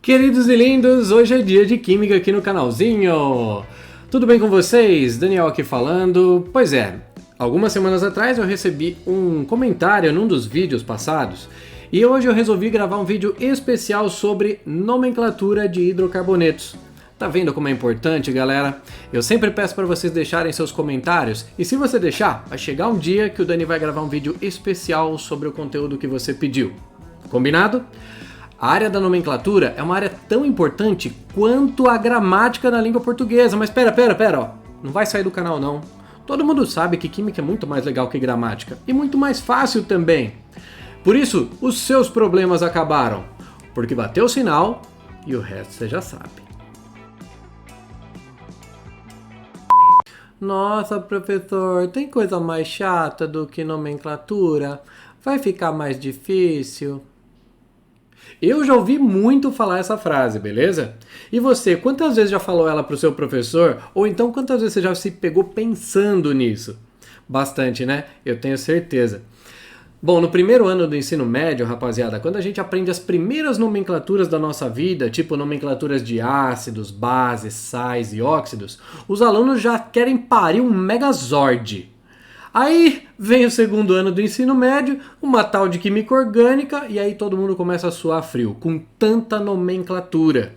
Queridos e lindos, hoje é dia de Química aqui no canalzinho. Tudo bem com vocês? Daniel aqui falando. Pois é, algumas semanas atrás eu recebi um comentário num dos vídeos passados e hoje eu resolvi gravar um vídeo especial sobre nomenclatura de hidrocarbonetos. Tá vendo como é importante, galera? Eu sempre peço para vocês deixarem seus comentários e se você deixar, vai chegar um dia que o Dani vai gravar um vídeo especial sobre o conteúdo que você pediu. Combinado? A área da nomenclatura é uma área tão importante quanto a gramática na língua portuguesa. Mas pera, ó. Não vai sair do canal não. Todo mundo sabe que química é muito mais legal que gramática. E muito mais fácil também. Por isso, os seus problemas acabaram. Porque bateu o sinal e o resto você já sabe. Nossa, professor, tem coisa mais chata do que nomenclatura? Vai ficar mais difícil? Eu já ouvi muito falar essa frase, beleza? E você, quantas vezes já falou ela pro seu professor? Ou então quantas vezes você já se pegou pensando nisso? Bastante, né? Eu tenho certeza. Bom, no primeiro ano do ensino médio, rapaziada, quando a gente aprende as primeiras nomenclaturas da nossa vida, tipo nomenclaturas de ácidos, bases, sais e óxidos, os alunos já querem parir um megazord. Aí vem o segundo ano do ensino médio, uma tal de química orgânica, e aí todo mundo começa a suar frio, com tanta nomenclatura.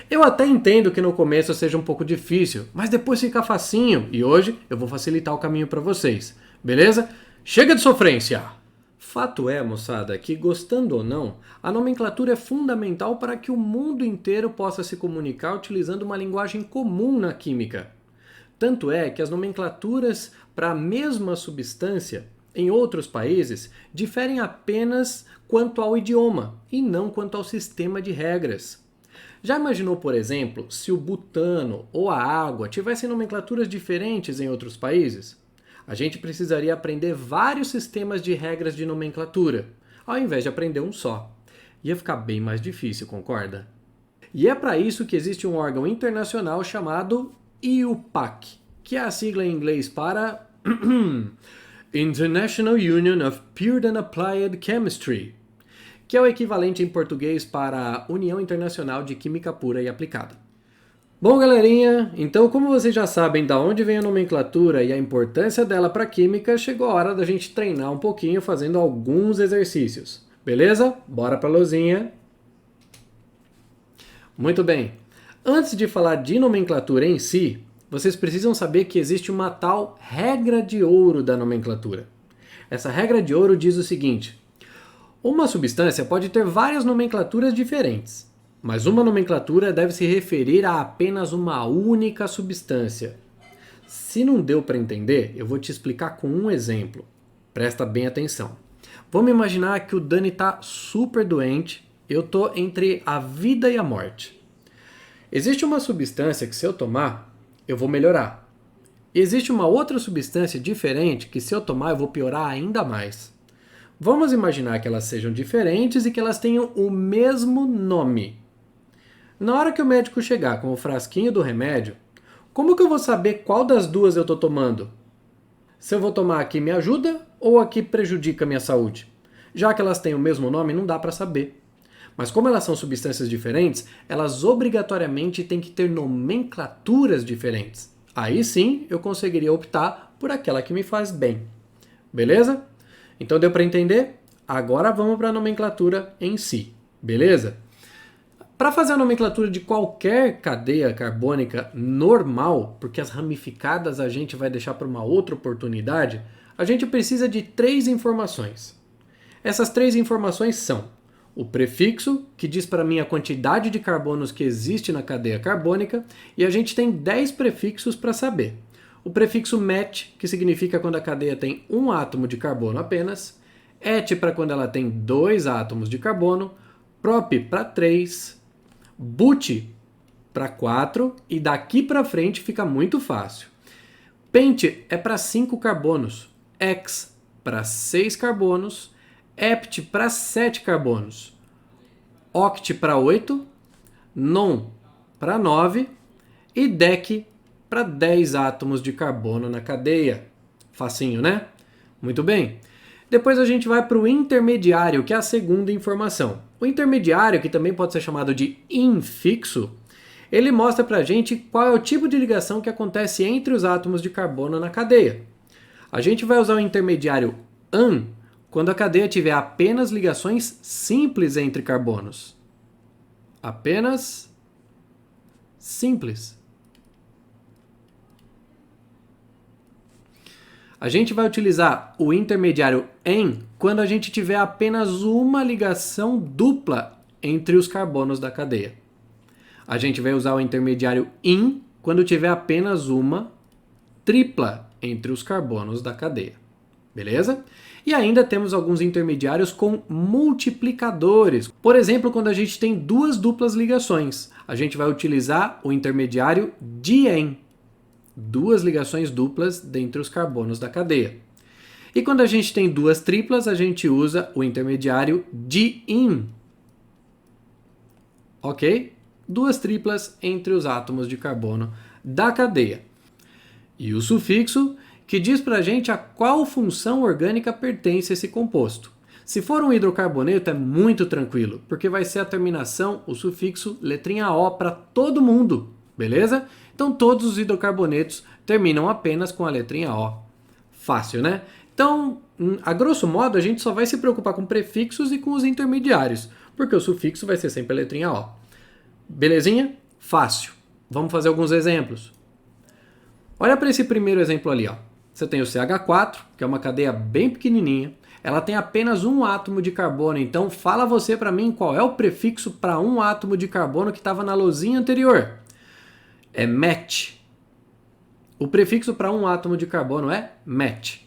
Eu até entendo que no começo seja um pouco difícil, mas depois fica facinho, e hoje eu vou facilitar o caminho para vocês, beleza? Chega de sofrência! Fato é, moçada, que gostando ou não, a nomenclatura é fundamental para que o mundo inteiro possa se comunicar utilizando uma linguagem comum na química. Tanto é que as nomenclaturas para a mesma substância em outros países diferem apenas quanto ao idioma e não quanto ao sistema de regras. Já imaginou, por exemplo, se o butano ou a água tivessem nomenclaturas diferentes em outros países? A gente precisaria aprender vários sistemas de regras de nomenclatura, ao invés de aprender um só. Ia ficar bem mais difícil, concorda? E é para isso que existe um órgão internacional chamado IUPAC, que é a sigla em inglês para International Union of Pure and Applied Chemistry, que é o equivalente em português para União Internacional de Química Pura e Aplicada. Bom, galerinha, então como vocês já sabem da onde vem a nomenclatura e a importância dela para a química, chegou a hora da gente treinar um pouquinho fazendo alguns exercícios. Beleza? Bora pra lousinha! Muito bem. Antes de falar de nomenclatura em si, vocês precisam saber que existe uma tal regra de ouro da nomenclatura. Essa regra de ouro diz o seguinte: uma substância pode ter várias nomenclaturas diferentes, mas uma nomenclatura deve se referir a apenas uma única substância. Se não deu para entender, eu vou te explicar com um exemplo. Presta bem atenção. Vamos imaginar que o Dani está super doente, eu estou entre a vida e a morte. Existe uma substância que se eu tomar, eu vou melhorar. Existe uma outra substância diferente que se eu tomar eu vou piorar ainda mais. Vamos imaginar que elas sejam diferentes e que elas tenham o mesmo nome. Na hora que o médico chegar com o frasquinho do remédio, como que eu vou saber qual das duas eu estou tomando? Se eu vou tomar a que me ajuda ou a que prejudica a minha saúde? Já que elas têm o mesmo nome, não dá para saber. Mas como elas são substâncias diferentes, elas obrigatoriamente têm que ter nomenclaturas diferentes. Aí sim eu conseguiria optar por aquela que me faz bem. Beleza? Então deu para entender? Agora vamos para a nomenclatura em si. Beleza? Para fazer a nomenclatura de qualquer cadeia carbônica normal, porque as ramificadas a gente vai deixar para uma outra oportunidade, a gente precisa de 3 informações. Essas 3 informações são o prefixo, que diz para mim a quantidade de carbonos que existe na cadeia carbônica, e a gente tem 10 prefixos para saber. O prefixo MET, que significa quando a cadeia tem um átomo de carbono apenas, ET para quando ela tem 2 átomos de carbono, PROP para 3, BUT para 4, e daqui para frente fica muito fácil. PENT é para 5 carbonos, X para 6 carbonos, Hept para 7 carbonos, Oct para 8, Non para 9 e Dec para 10 átomos de carbono na cadeia. Facinho, né? Muito bem. Depois a gente vai para o intermediário, que é a segunda informação. O intermediário, que também pode ser chamado de infixo, ele mostra para a gente qual é o tipo de ligação que acontece entre os átomos de carbono na cadeia. A gente vai usar o intermediário an quando a cadeia tiver apenas ligações simples entre carbonos. Apenas simples. A gente vai utilizar o intermediário en quando a gente tiver apenas uma ligação dupla entre os carbonos da cadeia. A gente vai usar o intermediário in quando tiver apenas uma tripla entre os carbonos da cadeia. Beleza? E ainda temos alguns intermediários com multiplicadores. Por exemplo, quando a gente tem duas duplas ligações, a gente vai utilizar o intermediário dien. Duas ligações duplas dentre os carbonos da cadeia. E quando a gente tem duas triplas, a gente usa o intermediário diin. Ok? Duas triplas entre os átomos de carbono da cadeia. E o sufixo, que diz pra gente a qual função orgânica pertence esse composto. Se for um hidrocarboneto é muito tranquilo, porque vai ser a terminação, o sufixo letrinha O para todo mundo, beleza? Então todos os hidrocarbonetos terminam apenas com a letrinha O. Fácil, né? Então, a grosso modo, a gente só vai se preocupar com prefixos e com os intermediários, porque o sufixo vai ser sempre a letrinha O. Belezinha? Fácil. Vamos fazer alguns exemplos. Olha para esse primeiro exemplo ali, ó. Você tem o CH4, que é uma cadeia bem pequenininha. Ela tem apenas um átomo de carbono. Então, fala você para mim qual é o prefixo para um átomo de carbono que estava na lousinha anterior. É met. O prefixo para um átomo de carbono é met.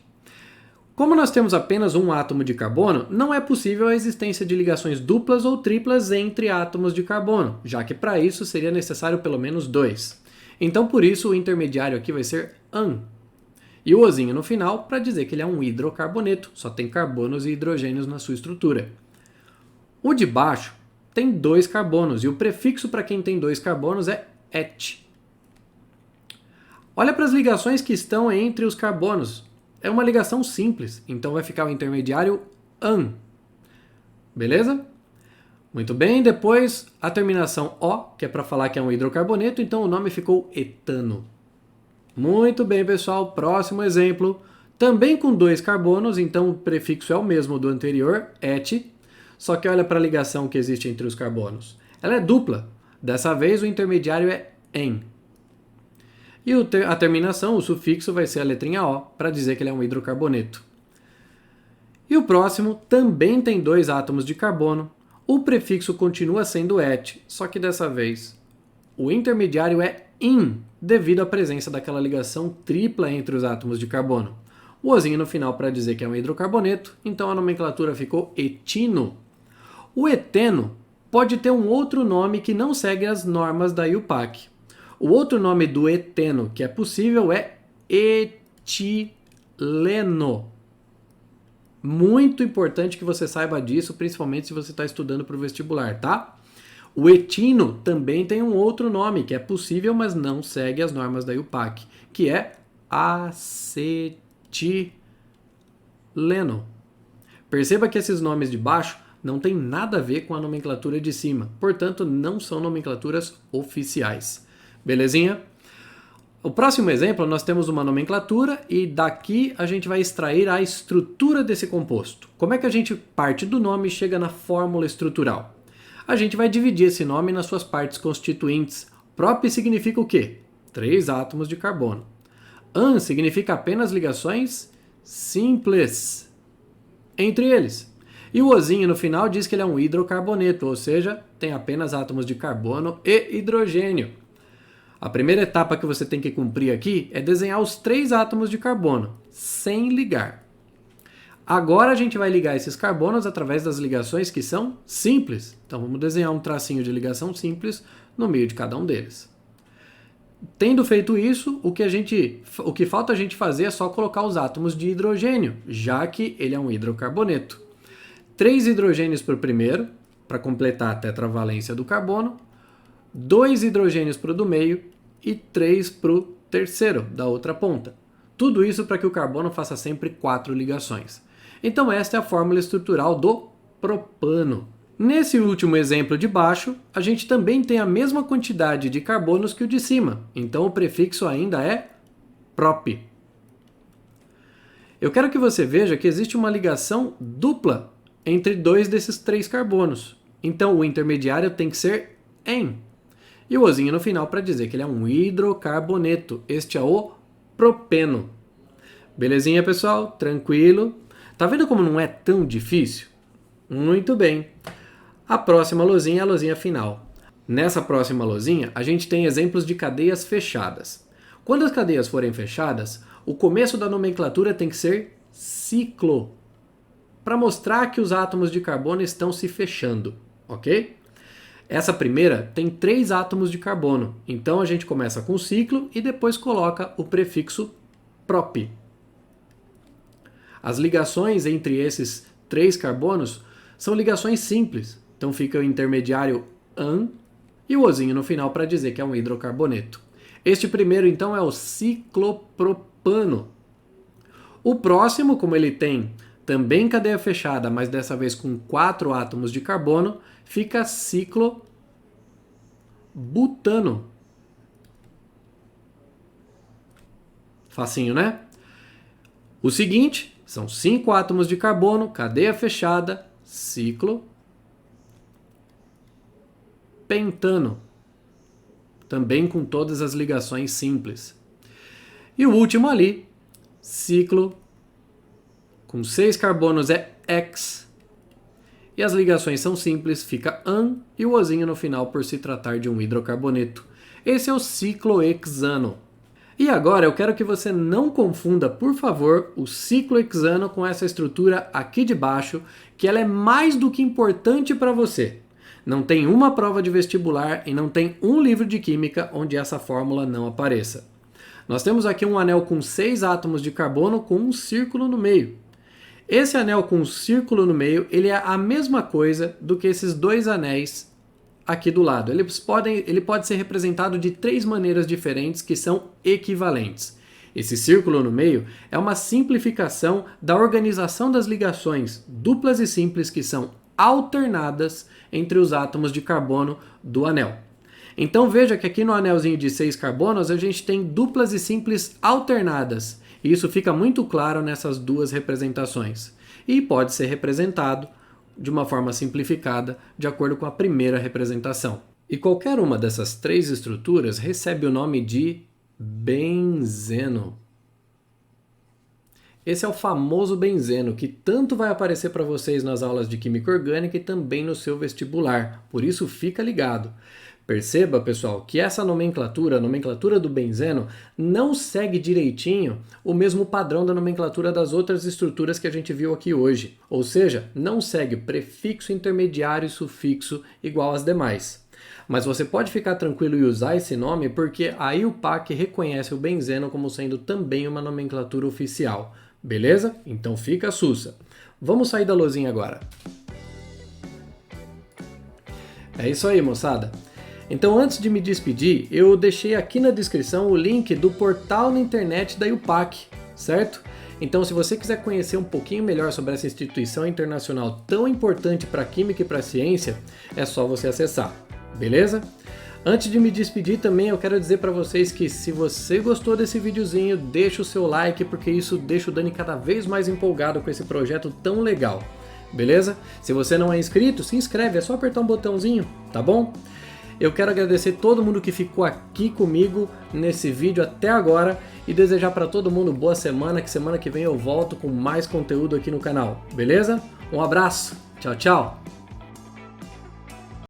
Como nós temos apenas um átomo de carbono, não é possível a existência de ligações duplas ou triplas entre átomos de carbono, já que para isso seria necessário pelo menos dois. Então, por isso, o intermediário aqui vai ser an. E o ozinho no final para dizer que ele é um hidrocarboneto, só tem carbonos e hidrogênios na sua estrutura. O de baixo tem dois carbonos e o prefixo para quem tem dois carbonos é et. Olha para as ligações que estão entre os carbonos. É uma ligação simples, então vai ficar o intermediário an. Beleza? Muito bem, depois a terminação O, que é para falar que é um hidrocarboneto, então o nome ficou etano. Muito bem, pessoal. Próximo exemplo. Também com dois carbonos, então o prefixo é o mesmo do anterior, et. Só que olha para a ligação que existe entre os carbonos. Ela é dupla. Dessa vez o intermediário é en. E a terminação, o sufixo, vai ser a letrinha O, para dizer que ele é um hidrocarboneto. E o próximo também tem dois átomos de carbono. O prefixo continua sendo et, só que dessa vez o intermediário é in, devido à presença daquela ligação tripla entre os átomos de carbono. O ozinho no final para dizer que é um hidrocarboneto, então a nomenclatura ficou etino. O eteno pode ter um outro nome que não segue as normas da IUPAC. O outro nome do eteno que é possível é etileno. Muito importante que você saiba disso, principalmente se você está estudando para o vestibular, tá? O etino também tem um outro nome que é possível, mas não segue as normas da IUPAC, que é acetileno. Perceba que esses nomes de baixo não têm nada a ver com a nomenclatura de cima, portanto não são nomenclaturas oficiais. Belezinha? O próximo exemplo, nós temos uma nomenclatura e daqui a gente vai extrair a estrutura desse composto. Como é que a gente parte do nome e chega na fórmula estrutural? A gente vai dividir esse nome nas suas partes constituintes. Prop significa o quê? 3 átomos de carbono. An significa apenas ligações simples entre eles. E o ozinho no final diz que ele é um hidrocarboneto, ou seja, tem apenas átomos de carbono e hidrogênio. A primeira etapa que você tem que cumprir aqui é desenhar os 3 átomos de carbono, sem ligar. Agora a gente vai ligar esses carbonos através das ligações que são simples. Então vamos desenhar um tracinho de ligação simples no meio de cada um deles. Tendo feito isso, o que falta a gente fazer é só colocar os átomos de hidrogênio, já que ele é um hidrocarboneto. 3 hidrogênios para o primeiro, para completar a tetravalência do carbono, 2 hidrogênios para o do meio e 3 para o terceiro, da outra ponta. Tudo isso para que o carbono faça sempre 4 ligações. Então esta é a fórmula estrutural do propano. Nesse último exemplo de baixo, a gente também tem a mesma quantidade de carbonos que o de cima, então o prefixo ainda é prop. Eu quero que você veja que existe uma ligação dupla entre dois desses 3 carbonos. Então o intermediário tem que ser en. E o ozinho no final para dizer que ele é um hidrocarboneto. Este é o propeno. Belezinha, pessoal? Tranquilo? Tá vendo como não é tão difícil? Muito bem. A próxima lousinha é a lousinha final. Nessa próxima lousinha, a gente tem exemplos de cadeias fechadas. Quando as cadeias forem fechadas, o começo da nomenclatura tem que ser ciclo, para mostrar que os átomos de carbono estão se fechando, ok? Essa primeira tem 3 átomos de carbono, então a gente começa com ciclo e depois coloca o prefixo prop. As ligações entre esses 3 carbonos são ligações simples, então fica o intermediário an e o ozinho no final para dizer que é um hidrocarboneto. Este primeiro, então, é o ciclopropano. O próximo, como ele tem também cadeia fechada, mas dessa vez com 4 átomos de carbono, fica ciclobutano. Facinho, né? O seguinte, são 5 átomos de carbono, cadeia fechada, ciclopentano. Também com todas as ligações simples. E o último ali, ciclo com 6 carbonos é hex. E as ligações são simples, fica an e o ozinho no final por se tratar de um hidrocarboneto. Esse é o ciclohexano. E agora eu quero que você não confunda, por favor, o ciclohexano com essa estrutura aqui de baixo, que ela é mais do que importante para você. Não tem uma prova de vestibular e não tem um livro de química onde essa fórmula não apareça. Nós temos aqui um anel com 6 átomos de carbono com um círculo no meio. Esse anel com um círculo no meio, ele é a mesma coisa do que esses 2 anéis aqui do lado. Ele pode ser representado de 3 maneiras diferentes que são equivalentes. Esse círculo no meio é uma simplificação da organização das ligações duplas e simples que são alternadas entre os átomos de carbono do anel. Então veja que aqui no anelzinho de 6 carbonos a gente tem duplas e simples alternadas. E isso fica muito claro nessas 2 representações. E pode ser representado de uma forma simplificada de acordo com a primeira representação. E qualquer uma dessas 3 estruturas recebe o nome de benzeno. Esse é o famoso benzeno, que tanto vai aparecer para vocês nas aulas de Química Orgânica e também no seu vestibular. Por isso, fica ligado. Perceba, pessoal, que essa nomenclatura, a nomenclatura do benzeno, não segue direitinho o mesmo padrão da nomenclatura das outras estruturas que a gente viu aqui hoje. Ou seja, não segue prefixo, intermediário e sufixo igual às demais. Mas você pode ficar tranquilo e usar esse nome porque a IUPAC reconhece o benzeno como sendo também uma nomenclatura oficial. Beleza? Então fica sussa. Vamos sair da lousinha agora. É isso aí, moçada. Então, antes de me despedir, eu deixei aqui na descrição o link do portal na internet da IUPAC, certo? Então, se você quiser conhecer um pouquinho melhor sobre essa instituição internacional tão importante para a química e para a ciência, é só você acessar, beleza? Antes de me despedir também, eu quero dizer para vocês que se você gostou desse videozinho, deixa o seu like, porque isso deixa o Dani cada vez mais empolgado com esse projeto tão legal, beleza? Se você não é inscrito, se inscreve, é só apertar um botãozinho, tá bom? Eu quero agradecer todo mundo que ficou aqui comigo nesse vídeo até agora e desejar para todo mundo boa semana, que semana que vem eu volto com mais conteúdo aqui no canal, beleza? Um abraço, tchau, tchau!